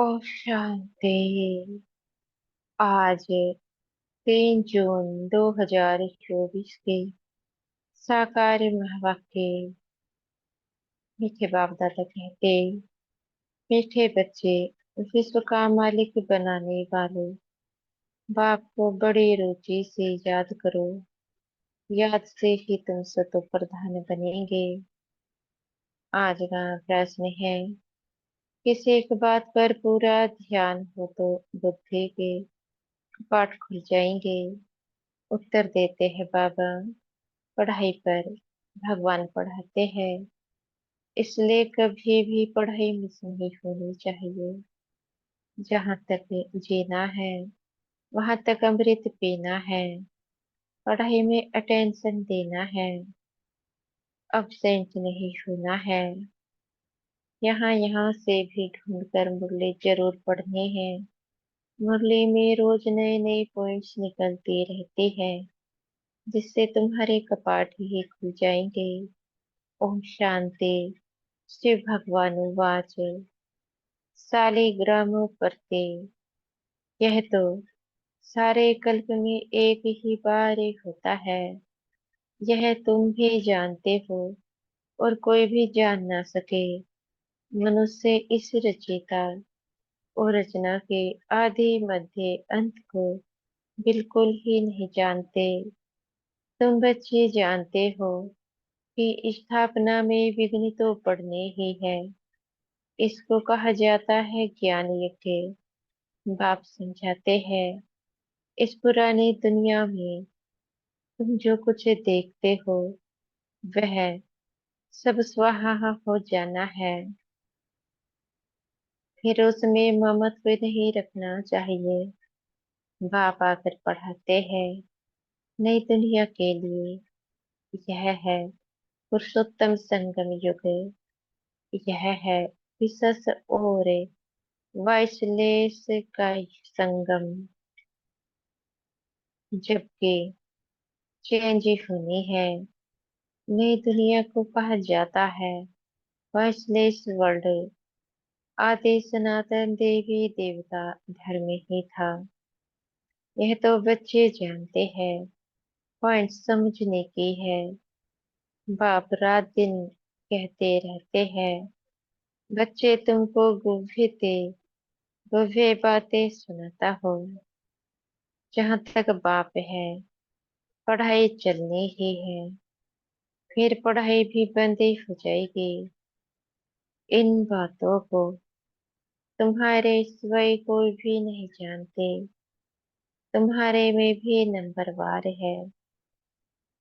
ओम शांति। आज 3 जून 2024 के साकार महावाक्य। मीठे बाप दादा कहते, मीठे बच्चे, विश्व का मालिक बनाने वाले बाप को बड़ी रुचि से याद करो। याद से ही तुम सतो प्रधान बनेंगे। आज का प्रश्न है, किसी एक बात पर पूरा ध्यान हो तो बुद्धि के कपाट खुल जाएंगे। उत्तर देते हैं बाबा, पढ़ाई पर भगवान पढ़ाते हैं, इसलिए कभी भी पढ़ाई मिस नहीं होनी चाहिए। जहाँ तक जीना है वहां तक अमृत पीना है। पढ़ाई में अटेंशन देना है, अब्सेंट नहीं होना है। यहाँ यहाँ से भी ढूंढ कर मुरली जरूर पढ़ने हैं। मुरली में रोज नए नए पॉइंट्स निकलते रहते हैं, जिससे तुम्हारे कपाट ही खुल जाएंगे। ओम शांति। श्री भगवान वाच शालिग्राम परते। यह तो सारे कल्प में एक ही बार होता है। यह तुम भी जानते हो और कोई भी जान ना सके। मनुष्य इस रचयिता और रचना के आदि मध्य अंत को बिल्कुल ही नहीं जानते। तुम बच्चे जानते हो कि स्थापना में विघ्न तो पड़ने ही है। इसको कहा जाता है ज्ञान यज्ञ। बाप समझाते हैं, इस पुरानी दुनिया में तुम जो कुछ देखते हो वह सब स्वाहा हो जाना है। फिर उसमें ममत्व नहीं रखना चाहिए। बाप आकर पढ़ाते हैं, नई दुनिया के लिए यह है पुरुषोत्तम संगम युग। यह है विशस और वाइसलेस का संगम। जबकि चेंज होनी है। नई दुनिया को कहा जाता है वाइसलेस वर्ल्ड। आदि सनातन देवी देवता धर्म ही था। यह तो बच्चे जानते हैं, पॉइंट समझने की है। बाप रात दिन कहते रहते हैं, बच्चे तुमको गुव्य बातें सुनाता हो। जहाँ तक बाप है पढ़ाई चलनी ही है। फिर पढ़ाई भी बंद ही हो जाएगी। इन बातों को तुम्हारे सिवाय कोई भी नहीं जानते। तुम्हारे में भी नंबरवार है,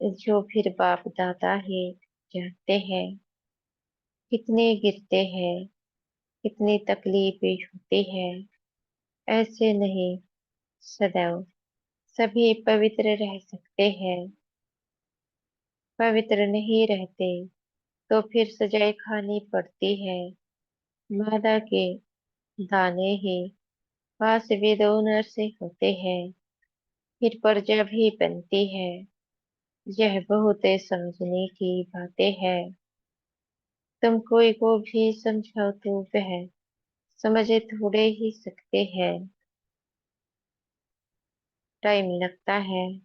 जो फिर बाप दादा ही जानते हैं। कितने गिरते हैं, कितनी तकलीफें होती है। ऐसे नहीं, सदैव सभी पवित्र रह सकते हैं। पवित्र नहीं रहते तो फिर सजाए खानी पड़ती है। मादा के दाने ही पास विदोनर से होते हैं, फिर प्रजा भी बनती है। यह बहुत समझने की बातें हैं। तुम कोई को भी समझाओ तो वह समझे थोड़े ही सकते हैं। टाइम लगता है।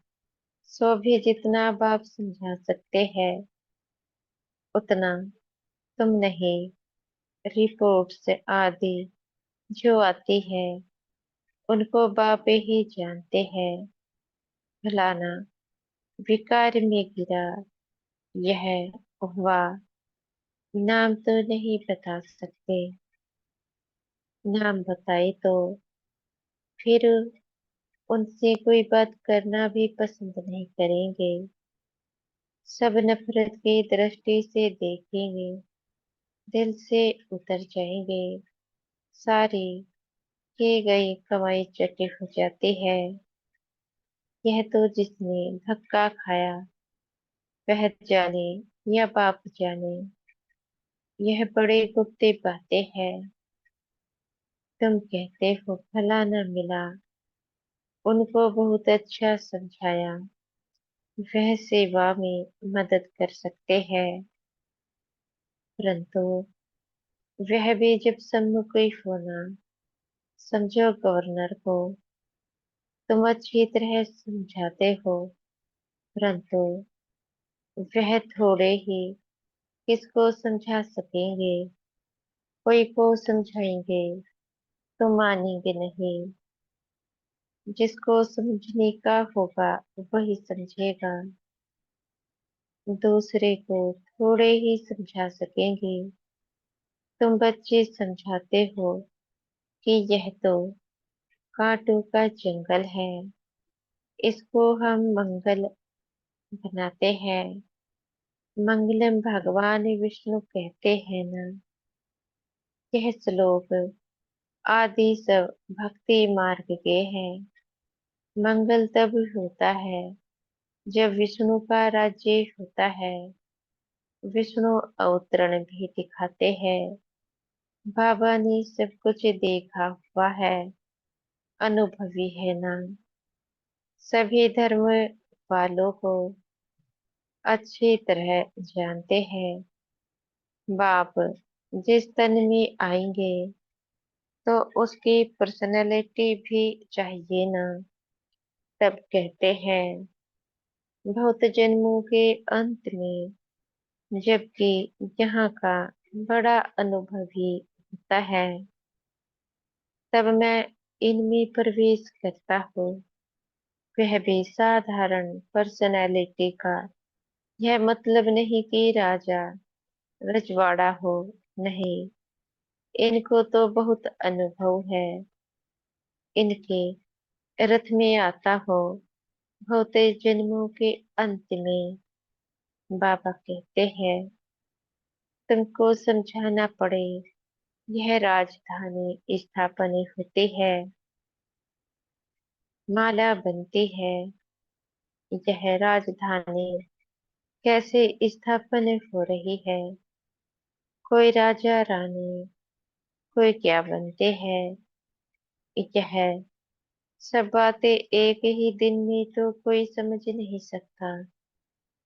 सो भी जितना बाप समझा सकते हैं उतना तुम नहीं। रिपोर्ट्स आदि जो आती है उनको बाप ही जानते हैं। फलाना विकार में गिरा, यह हुआ, नाम तो नहीं बता सकते। नाम बताए तो फिर उनसे कोई बात करना भी पसंद नहीं करेंगे। सब नफरत की दृष्टि से देखेंगे, दिल से उतर जाएंगे। सारी किए गई कमाई चटी हो जाती है। यह तो जिसने धक्का खाया वह जाने या बाप जाने। यह बड़े गुप्त बातें हैं। तुम कहते हो फलाना मिला, उनको बहुत अच्छा समझाया, वह सेवा में मदद कर सकते हैं। परंतु वह भी जब सम्मुख होना समझो गवर्नर को, तुम अच्छी तरह समझाते हो, परंतु वह थोड़े ही किसको समझा सकेंगे। कोई को समझाएंगे तो मानेंगे नहीं। जिसको समझने का होगा वही समझेगा। दूसरे को थोड़े ही समझा सकेंगे। तुम बच्चे समझाते हो कि यह तो कांटों का जंगल है, इसको हम मंगल बनाते हैं। मंगलम भगवान विष्णु कहते हैं ना। यह श्लोक आदि सब भक्ति मार्ग के हैं। मंगल तब होता है जब विष्णु का राज्य होता है। विष्णु अवतरण भी दिखाते हैं। बाबा ने सब कुछ देखा हुआ है, अनुभवी है ना। सभी धर्म वालों को अच्छी तरह जानते हैं। बाप जिस तन में आएंगे तो उसकी पर्सनैलिटी भी चाहिए ना। तब कहते हैं बहुत जन्मों के अंत में, जबकि यहाँ का बड़ा अनुभवी होता है, तब मैं इनमें प्रवेश करता हूँ। वह भी साधारण पर्सनैलिटी का। यह मतलब नहीं कि राजा रजवाड़ा हो, नहीं। इनको तो बहुत अनुभव है। इनके रथ में आता हो बहुत जन्मों के अंत में। बाबा कहते हैं तुमको समझाना पड़े, यह राजधानी स्थापना होती है, माला बनती है। यह राजधानी कैसे स्थापना हो रही है। कोई राजा रानी, कोई क्या बनते हैं। यह सब बातें एक ही दिन में तो कोई समझ नहीं सकता।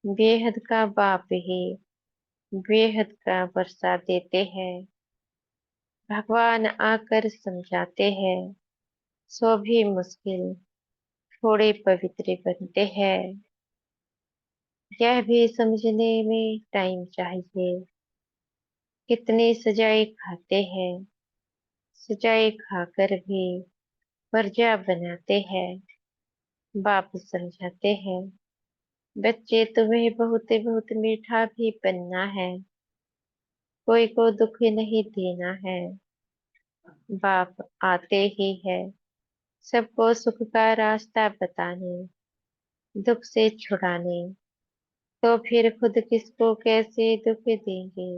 बेहद का बाप ही बेहद का वर्षा देते हैं। भगवान आकर समझाते हैं, सो भी मुश्किल थोड़े पवित्र बनते हैं। यह भी समझने में टाइम चाहिए। कितने सजाए खाते हैं, सजाए खाकर भी वर्जा बनाते हैं। बाप समझाते हैं बच्चे तुम्हें बहुत बहुत मीठा भी बनना है, कोई को दुख नहीं देना है। बाप आते ही है सबको सुख का रास्ता बताने, दुख से छुड़ाने। तो फिर खुद किसको कैसे दुख देंगे।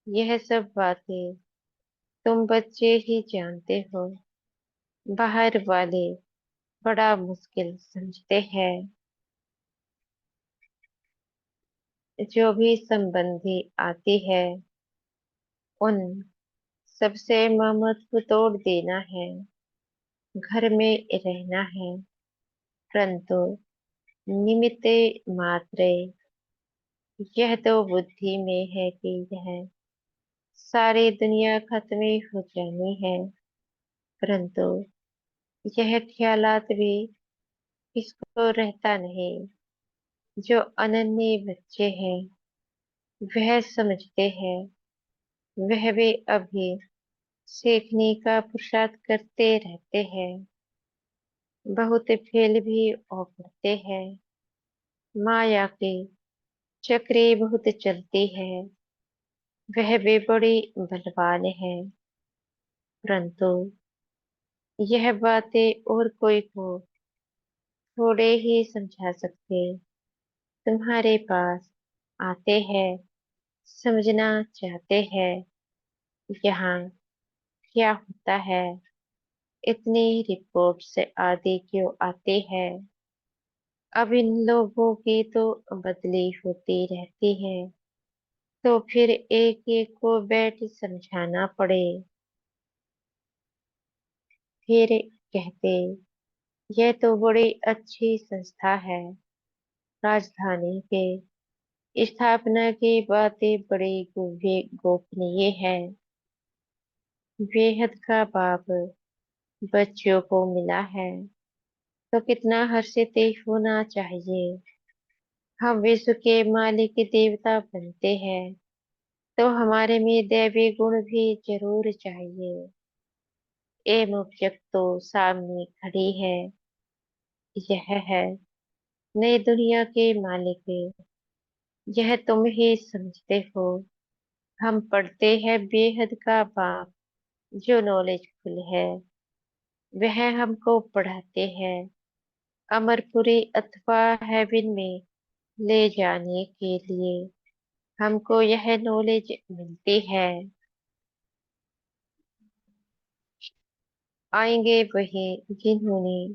यह सब बातें तुम बच्चे ही जानते हो। बाहर वाले बड़ा मुश्किल समझते हैं। जो भी संबंधी आती है उन सबसे ममत्व तोड़ देना है। घर में रहना है, परंतु निमित्त मात्र। यह तो बुद्धि में है कि यह सारी दुनिया खत्म हो जानी है, परंतु यह ख्यालात भी किसको रहता नहीं। जो अनन्य बच्चे हैं वह समझते हैं। वह भी अभी सीखने का पुरुषार्थ करते रहते हैं। बहुत फेल भी और पड़ते हैं। माया के चक्रे बहुत चलती है। वह भी बड़ी बलवान है, परंतु यह बातें और कोई को थोड़े ही समझा सकते। तुम्हारे पास आते हैं, समझना चाहते हैं यहाँ क्या होता है। इतनी रिपोर्ट्स आदि क्यों आती है। अब इन लोगों की तो बदली होती रहती है, तो फिर एक एक को बैठ समझाना पड़े। फिर कहते यह तो बड़ी अच्छी संस्था है। राजधानी के स्थापना की बातें बड़ी गोपनीय है। बेहद का बाप बच्चों को मिला है तो कितना हर्षित होना चाहिए। हम विश्व के मालिक देवता बनते हैं तो हमारे में दैवी गुण भी जरूर चाहिए। एवं जब तो सामने खड़ी है, यह है नई दुनिया के मालिक। यह तुम ही समझते हो। हम पढ़ते हैं बेहद का बाप जो नॉलेजफुल है। वह हमको पढ़ाते हैं अमरपुरी अथवा हेवन में ले जाने के लिए। हमको यह नॉलेज मिलती है। आएंगे वही जिन्होंने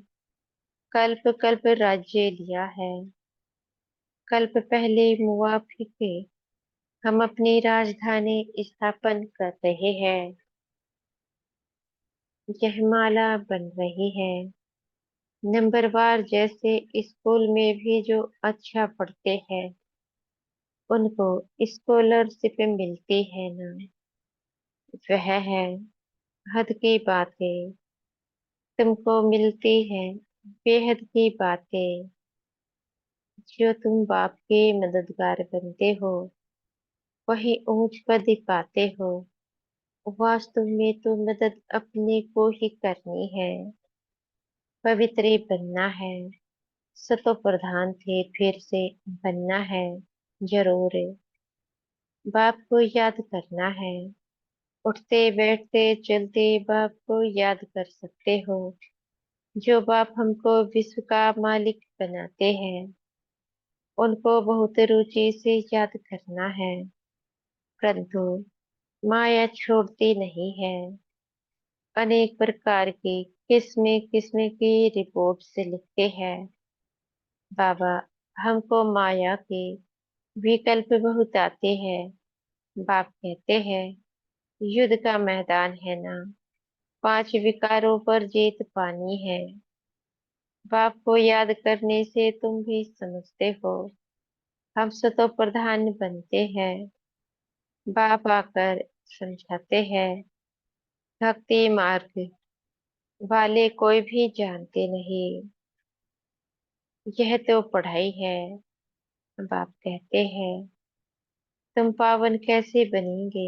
कल्प कल्प राज्य लिया है। कल्प पहले मुआफिक हम अपनी राजधानी स्थापन कर रहे हैं। यह माला बन रही है नंबरवार, जैसे स्कूल में भी जो अच्छा पढ़ते हैं उनको स्कॉलरशिप मिलती है ना। वह है हद की बातें तुमको मिलती है। बेहद की बातें जो तुम बाप के मददगार बनते हो वही ऊंच पद पाते हो। वास्तव में तो मदद अपने को ही करनी है। पवित्र बनना है। सतो प्रधान थे फिर से बनना है जरूर। बाप को याद करना है। उठते बैठते चलते बाप को याद कर सकते हो। जो बाप हमको विश्व का मालिक बनाते हैं उनको बहुत रुचि से याद करना है। परंतु माया छोड़ती नहीं है। अनेक प्रकार की किस्में किस्में की रिपोर्ट से लिखते हैं। बाबा हमको माया के विकल्प बहुत आते हैं। बाप कहते हैं युद्ध का मैदान है ना। 5 विकारों पर जीत पानी है। बाप को याद करने से तुम भी समझते हो। हम सतो प्रधान बनते हैं। बाप आकर समझाते हैं भक्ति मार्ग वाले कोई भी जानते नहीं। यह तो पढ़ाई है। बाप कहते हैं तुम पावन कैसे बनेंगे।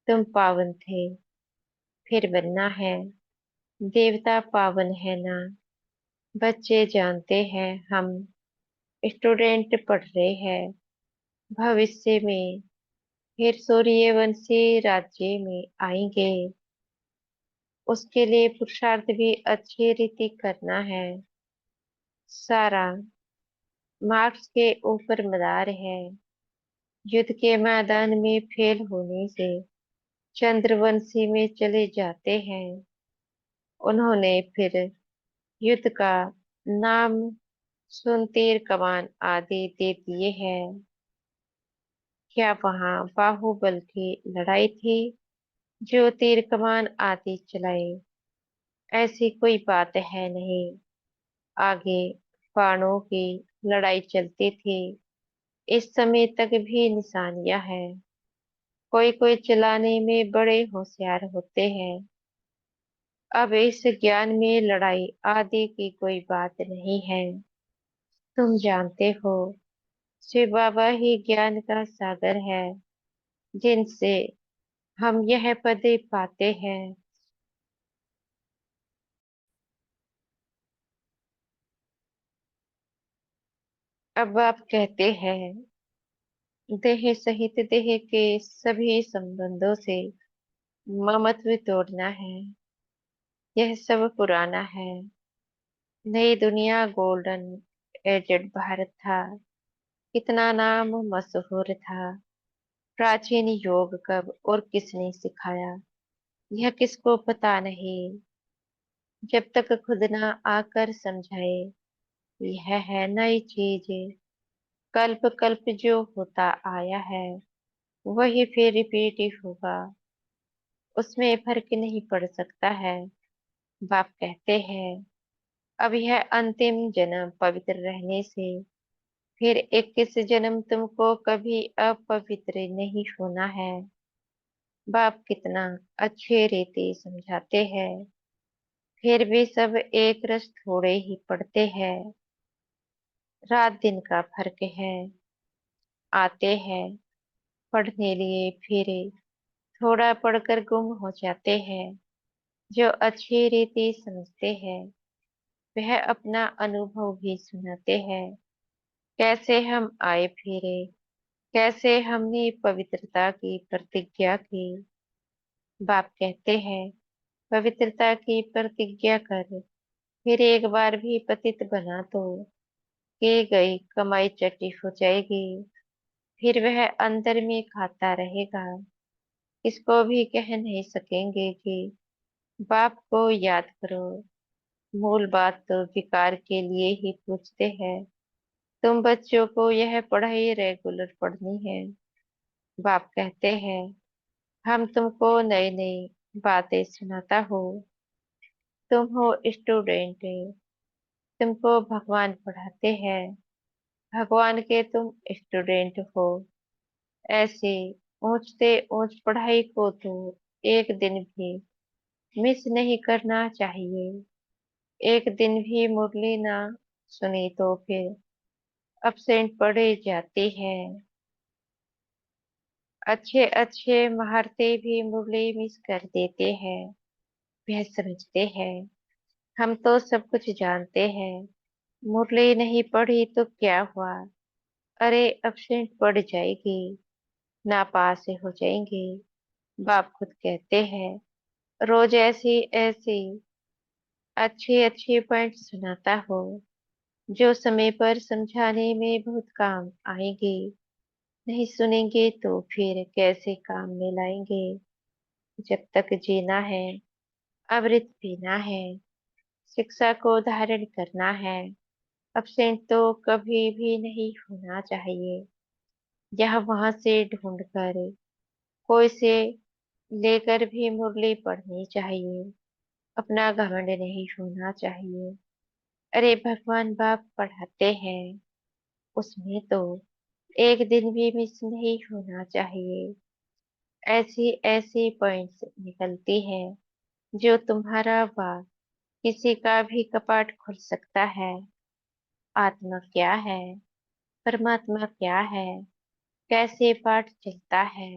तुम पावन थे फिर बनना है। देवता पावन है ना। बच्चे जानते हैं हम स्टूडेंट पढ़ रहे हैं। भविष्य में फिर सूर्यवंशी राज्य में आएंगे। उसके लिए पुरुषार्थ भी अच्छी रीति करना है। सारा मार्क्स के ऊपर मदार है। युद्ध के मैदान में फेल होने से चंद्रवंशी में चले जाते हैं। उन्होंने फिर युद्ध का नाम सुन तीर कमान आदि दे दिए हैं। क्या वहां बाहुबल की लड़ाई थी जो तीर कमान आदि चलाए। ऐसी कोई बात है नहीं। आगे बाणों की लड़ाई चलती थी। इस समय तक भी निशानियां हैं। कोई कोई चलाने में बड़े होशियार होते हैं। अब इस ज्ञान में लड़ाई आदि की कोई बात नहीं है। तुम जानते हो शिव बाबा ही ज्ञान का सागर है जिनसे हम यह पद पाते हैं। अब आप कहते हैं देह सहित देह के सभी संबंधों से ममत्व तोड़ना है। यह सब पुराना है। नई दुनिया गोल्डन एजेड भारत था। कितना नाम मशहूर था। प्राचीन योग कब और किसने सिखाया यह किसको पता नहीं। जब तक खुद ना आकर समझाए यह है नई चीज। कल्प कल्प जो होता आया है वही फिर रिपीट होगा। उसमें फर्क नहीं पड़ सकता है। बाप कहते हैं अब यह अंतिम जन्म पवित्र रहने से फिर 21 जन्म तुमको कभी अपवित्र नहीं होना है। बाप कितना अच्छे रीति समझाते हैं। फिर भी सब एक रस थोड़े ही पड़ते हैं। रात दिन का फर्क है। आते हैं पढ़ने लिए फिर थोड़ा पढ़कर गुम हो जाते हैं। जो अच्छी रीति समझते हैं वह अपना अनुभव भी सुनाते हैं। कैसे हम आए फिरे, कैसे हमने पवित्रता की प्रतिज्ञा की। बाप कहते हैं पवित्रता की प्रतिज्ञा कर, फिर एक बार भी पतित बना तो की गई कमाई चटी हो जाएगी। फिर वह अंदर में खाता रहेगा। इसको भी कह नहीं सकेंगे कि बाप को याद करो। मूल बात तो विकार के लिए ही पूछते हैं। तुम बच्चों को यह पढ़ाई रेगुलर पढ़नी है। बाप कहते हैं हम तुमको नई नई बातें सुनाता हो। तुम हो स्टूडेंट, तुमको भगवान पढ़ाते हैं। भगवान के तुम स्टूडेंट हो। ऐसे ऊंचते ऊंच पढ़ाई को तो एक दिन भी मिस नहीं करना चाहिए। एक दिन भी मुरली ना सुनी तो फिर अब्सेंट पढ़े जाती है। अच्छे अच्छे महारते भी मुरली मिस कर देते हैं। वह समझते हैं हम तो सब कुछ जानते हैं। मुरली नहीं पढ़ी तो क्या हुआ। अरे अब्सेंट पड़ जाएगी, नापास हो जाएंगे। बाप खुद कहते हैं रोज ऐसी ऐसी अच्छे अच्छे पॉइंट सुनाता हो जो समय पर समझाने में बहुत काम आएंगे। नहीं सुनेंगे तो फिर कैसे काम में लाएंगे। जब तक जीना है, अमृत पीना है, शिक्षा को धारण करना है। अब्सेंट तो कभी भी नहीं होना चाहिए। यह वहां से ढूंढकर कोई से लेकर भी मुरली पढ़नी चाहिए। अपना घमंड नहीं होना चाहिए। अरे भगवान बाप पढ़ाते हैं, उसमें तो एक दिन भी मिस नहीं होना चाहिए। ऐसी ऐसी पॉइंट्स निकलती है जो तुम्हारा व किसी का भी कपाट खुल सकता है। आत्मा क्या है, परमात्मा क्या है, कैसे पाठ चलता है,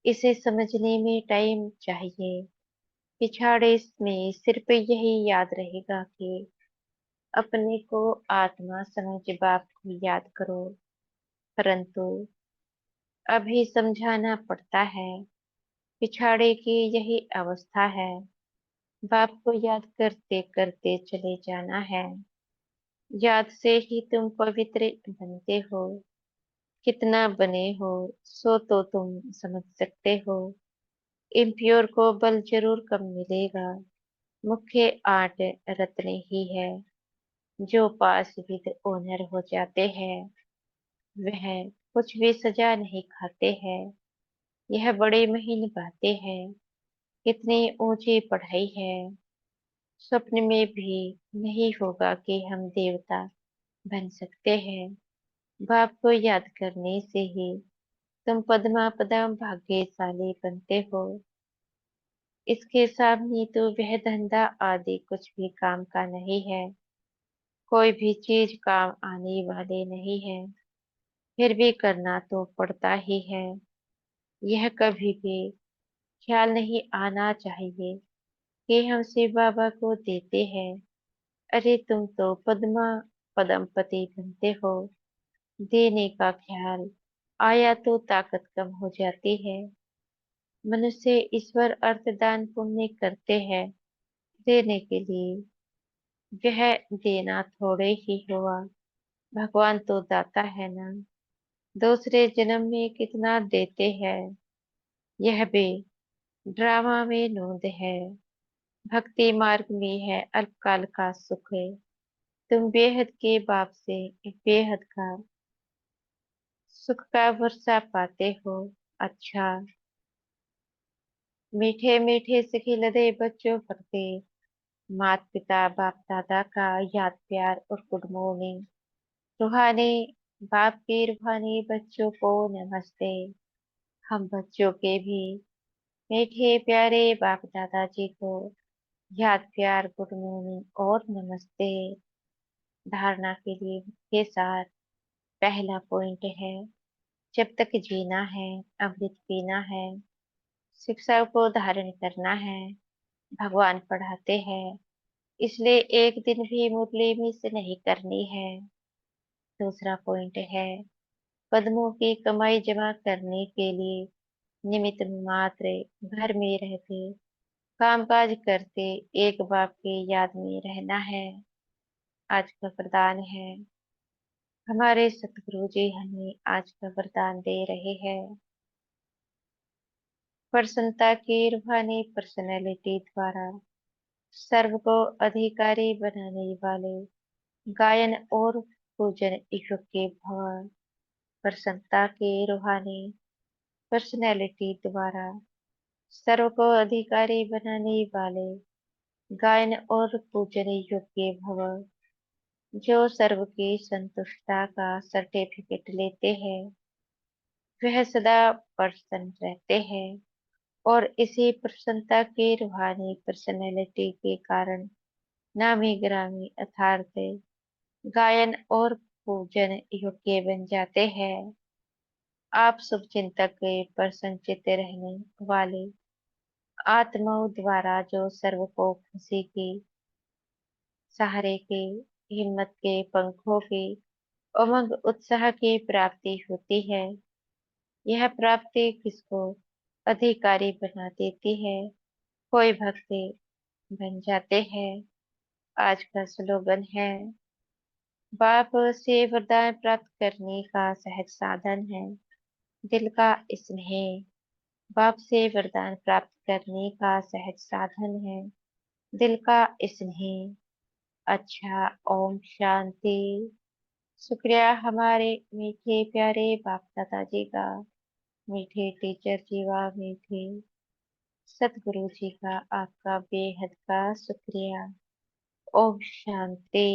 इसे समझने में टाइम चाहिए। पिछाड़े में सिर्फ यही याद रहेगा कि अपने को आत्मा समझ बाप को याद करो। परंतु अभी समझाना पड़ता है। पिछाड़े की यही अवस्था है। बाप को याद करते करते चले जाना है। याद से ही तुम पवित्र बनते हो। कितना बने हो सो तो तुम समझ सकते हो। इम्प्योर को बल जरूर कम मिलेगा। मुख्य 8 रत्न ही है जो पास विद ओनर हो जाते हैं। वह कुछ भी सजा नहीं खाते हैं। यह बड़े महीन बातें हैं। कितनी ऊंची पढ़ाई है। स्वप्न में भी नहीं होगा कि हम देवता बन सकते हैं। बाप को याद करने से ही तुम पद्मा पदम भाग्यशाली बनते हो। इसके सामने तो वह धंधा आदि कुछ भी काम का नहीं है। कोई भी चीज काम आने वाली नहीं है। फिर भी करना तो पड़ता ही है। यह कभी भी ख्याल नहीं आना चाहिए कि हम शिव बाबा को देते हैं। अरे तुम तो पद्मा पदमपति बनते हो। देने का ख्याल आया तो ताकत कम हो जाती है। मनुष्य ईश्वर अर्थदान पुण्य करते हैं देने के लिए। वह देना थोड़े ही हुआ। भगवान तो दाता है ना। दूसरे जन्म में कितना देते हैं यह भी ड्रामा में नोंद है। भक्ति मार्ग में है अल्पकाल का सुख है। तुम बेहद के बाप से बेहद का सुख का वर्षा पाते हो। अच्छा, मीठे मीठे से खिलते बच्चों प्रति माता पिता बाप दादा का याद प्यार और गुड मॉर्निंग। रूहानी बाप की रूहानी बच्चों को नमस्ते। हम बच्चों के भी मीठे प्यारे बाप दादाजी को याद प्यार गुड मॉर्निंग और नमस्ते। धारणा के लिए के साथ पहला पॉइंट है, जब तक जीना है अमृत पीना है। शिक्षा को धारण करना है। भगवान पढ़ाते हैं, इसलिए एक दिन भी मुरली मिस नहीं करनी है। दूसरा पॉइंट है, कदमों की कमाई जमा करने के लिए निमित्त मात्र घर में रहते कामकाज करते एक बाप की याद में रहना है। आज का वरदान है, हमारे सतगुरु जी हमें आज का वरदान दे रहे हैं। प्रसन्नता की रूहानी पर्सनैलिटी द्वारा सर्व को अधिकारी बनाने वाले गायन और पूजन ईश्वर के भवन। प्रसन्नता की रूहानी पर्सनैलिटी द्वारा सर्व को अधिकारी बनाने वाले गायन और पूजन योग्य भव, जो सर्व की संतुष्टता का सर्टिफिकेट लेते हैं, वह सदा प्रसन्न रहते हैं और इसी प्रसन्नता की रूहानी पर्सनैलिटी के कारण नामी ग्रामी अर्थात गायन और पूजन योग्य बन जाते हैं। आप शुभ चिंतक के प्रसन्नचित रहने वाले आत्माओं द्वारा जो सर्व को खुशी की, सहारे के, हिम्मत के पंखों की, उमंग उत्साह की प्राप्ति होती है। यह प्राप्ति किसको अधिकारी बना देती है? कोई भक्ति बन जाते हैं। आज का स्लोगन है, बाप से वरदान प्राप्त करने का सहज साधन है दिल का स्नेह। बाप से वरदान प्राप्त करने का सहज साधन है दिल का स्नेह। अच्छा, ओम शांति। शुक्रिया हमारे मीठे प्यारे बाप दादा जी का, मीठे टीचर जी व मीठे सतगुरु जी का आपका बेहद का शुक्रिया। ओम शांति।